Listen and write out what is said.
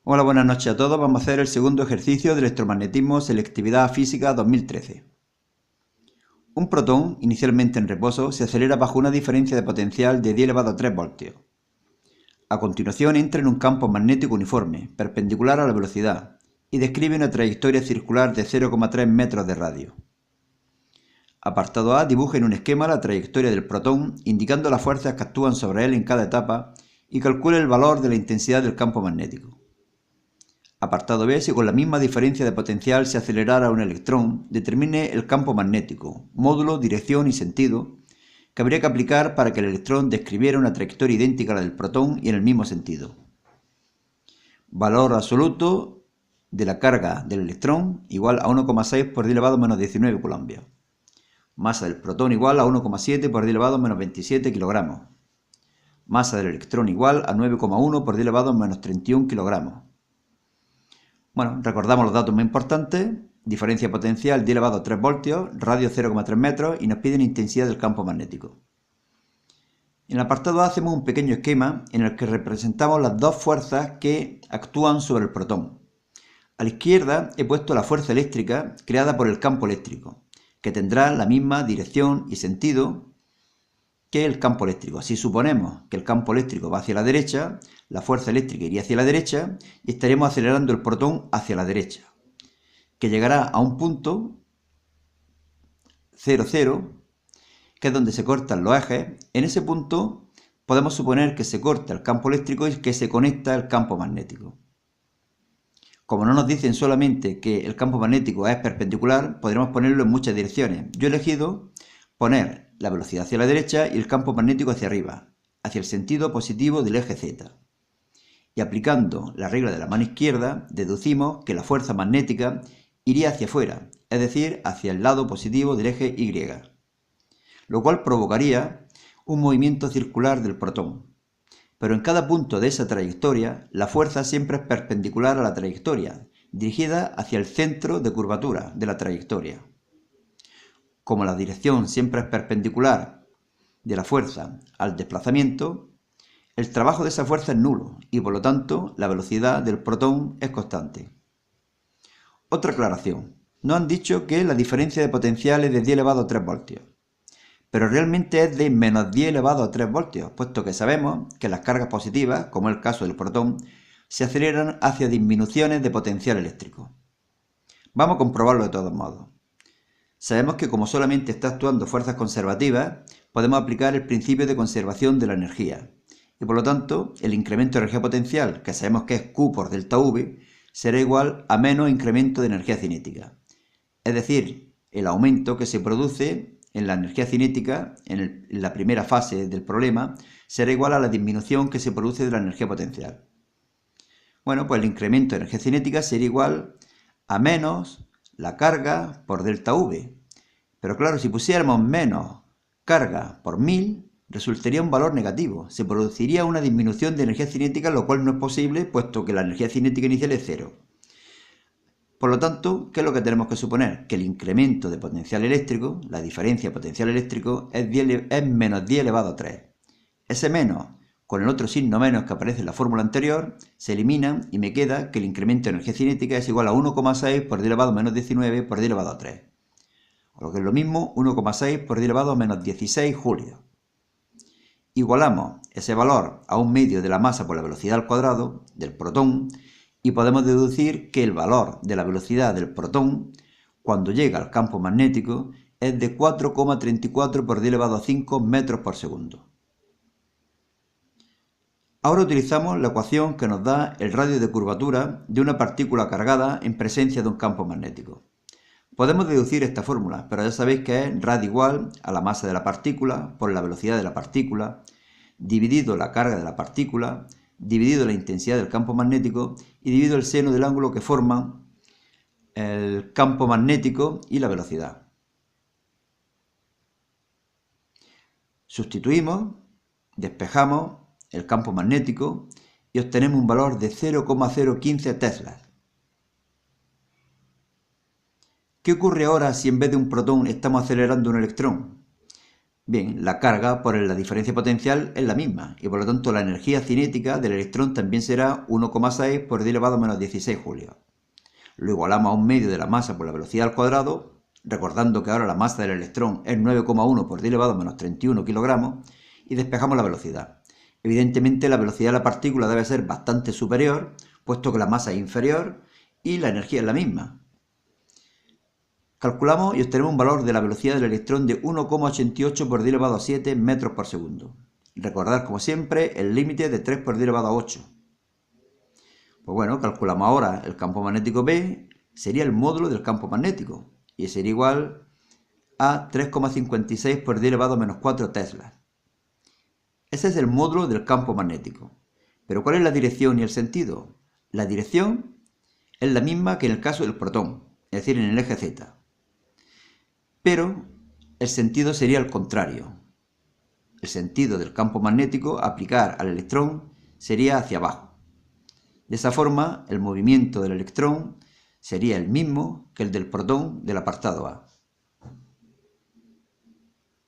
Hola, buenas noches a todos. Vamos a hacer el segundo ejercicio de electromagnetismo selectividad física 2013. Un protón, inicialmente en reposo, se acelera bajo una diferencia de potencial de 10 elevado a 3 voltios. A continuación entra en un campo magnético uniforme, perpendicular a la velocidad, y describe una trayectoria circular de 0,3 metros de radio. Apartado A dibuja en un esquema la trayectoria del protón, indicando las fuerzas que actúan sobre él en cada etapa, y calcula el valor de la intensidad del campo magnético. Apartado B, si con la misma diferencia de potencial se acelerara un electrón, determine el campo magnético, módulo, dirección y sentido que habría que aplicar para que el electrón describiera una trayectoria idéntica a la del protón y en el mismo sentido. Valor absoluto de la carga del electrón igual a 1,6 por 10 elevado a menos 19 coulombios. Masa del protón igual a 1,7 por 10 elevado a menos 27 kilogramos. Masa del electrón igual a 9,1 por 10 elevado a menos 31 kilogramos. Bueno, recordamos los datos más importantes: diferencia potencial 10 elevado a 3 voltios, radio 0,3 metros y nos piden intensidad del campo magnético. En el apartado A hacemos un pequeño esquema en el que representamos las dos fuerzas que actúan sobre el protón. A la izquierda he puesto la fuerza eléctrica creada por el campo eléctrico, que tendrá la misma dirección y sentido que el campo eléctrico. Si suponemos que el campo eléctrico va hacia la derecha, la fuerza eléctrica iría hacia la derecha y estaremos acelerando el protón hacia la derecha, que llegará a un punto 0, 0, que es donde se cortan los ejes. En ese punto podemos suponer que se corta el campo eléctrico y que se conecta el campo magnético. Como no nos dicen solamente que el campo magnético es perpendicular, podremos ponerlo en muchas direcciones. Yo he elegido poner la velocidad hacia la derecha y el campo magnético hacia arriba, hacia el sentido positivo del eje Z. Y aplicando la regla de la mano izquierda, deducimos que la fuerza magnética iría hacia afuera, es decir, hacia el lado positivo del eje Y, lo cual provocaría un movimiento circular del protón. Pero en cada punto de esa trayectoria, la fuerza siempre es perpendicular a la trayectoria, dirigida hacia el centro de curvatura de la trayectoria. Como la dirección siempre es perpendicular de la fuerza al desplazamiento, el trabajo de esa fuerza es nulo y por lo tanto la velocidad del protón es constante. Otra aclaración: nos han dicho que la diferencia de potencial es de 10 elevado a 3 voltios, pero realmente es de menos 10 elevado a 3 voltios, puesto que sabemos que las cargas positivas, como es el caso del protón, se aceleran hacia disminuciones de potencial eléctrico. Vamos a comprobarlo de todos modos. Sabemos que como solamente está actuando fuerzas conservativas, podemos aplicar el principio de conservación de la energía, y por lo tanto el incremento de energía potencial, que sabemos que es Q por delta V, será igual a menos incremento de energía cinética. Es decir, el aumento que se produce en la energía cinética en la primera fase del problema será igual a la disminución que se produce de la energía potencial. Bueno, pues el incremento de energía cinética sería igual a menos la carga por delta V. Pero claro, si pusiéramos menos carga por 1000, resultaría un valor negativo. Se produciría una disminución de energía cinética, lo cual no es posible, puesto que la energía cinética inicial es 0. Por lo tanto, ¿qué es lo que tenemos que suponer? Que el incremento de potencial eléctrico, la diferencia de potencial eléctrico, es menos 10 elevado a 3. Ese menos, con el otro signo menos que aparece en la fórmula anterior, se eliminan y me queda que el incremento de energía cinética es igual a 1,6 por 10 elevado a menos 19 por 10 elevado a 3. O lo que es lo mismo, 1,6 por 10 elevado a menos 16 julios. Igualamos ese valor a un medio de la masa por la velocidad al cuadrado del protón y podemos deducir que el valor de la velocidad del protón cuando llega al campo magnético es de 4,34 por 10 elevado a 5 metros por segundo. Ahora utilizamos la ecuación que nos da el radio de curvatura de una partícula cargada en presencia de un campo magnético. Podemos deducir esta fórmula, pero ya sabéis que es radio igual a la masa de la partícula por la velocidad de la partícula, dividido la carga de la partícula, dividido la intensidad del campo magnético y dividido el seno del ángulo que forman el campo magnético y la velocidad. Sustituimos, despejamos el campo magnético y obtenemos un valor de 0,015 teslas. ¿Qué ocurre ahora si en vez de un protón estamos acelerando un electrón? Bien, la carga por la diferencia potencial es la misma y por lo tanto la energía cinética del electrón también será 1,6 por 10 elevado a menos 16 julios. Lo igualamos a un medio de la masa por la velocidad al cuadrado, recordando que ahora la masa del electrón es 9,1 por 10 elevado a menos 31 kilogramos, y despejamos la velocidad. Evidentemente la velocidad de la partícula debe ser bastante superior, puesto que la masa es inferior y la energía es la misma. Calculamos y obtenemos un valor de la velocidad del electrón de 1,88 por 10 elevado a 7 metros por segundo. Recordad, como siempre, el límite de 3 por 10 elevado a 8. Pues bueno, calculamos ahora el campo magnético B, sería el módulo del campo magnético, y sería igual a 3,56 por 10 elevado a menos 4 teslas. Ese es el módulo del campo magnético. Pero ¿cuál es la dirección y el sentido? La dirección es la misma que en el caso del protón, es decir, en el eje Z. Pero el sentido sería el contrario. El sentido del campo magnético a aplicar al electrón sería hacia abajo. De esa forma, el movimiento del electrón sería el mismo que el del protón del apartado A.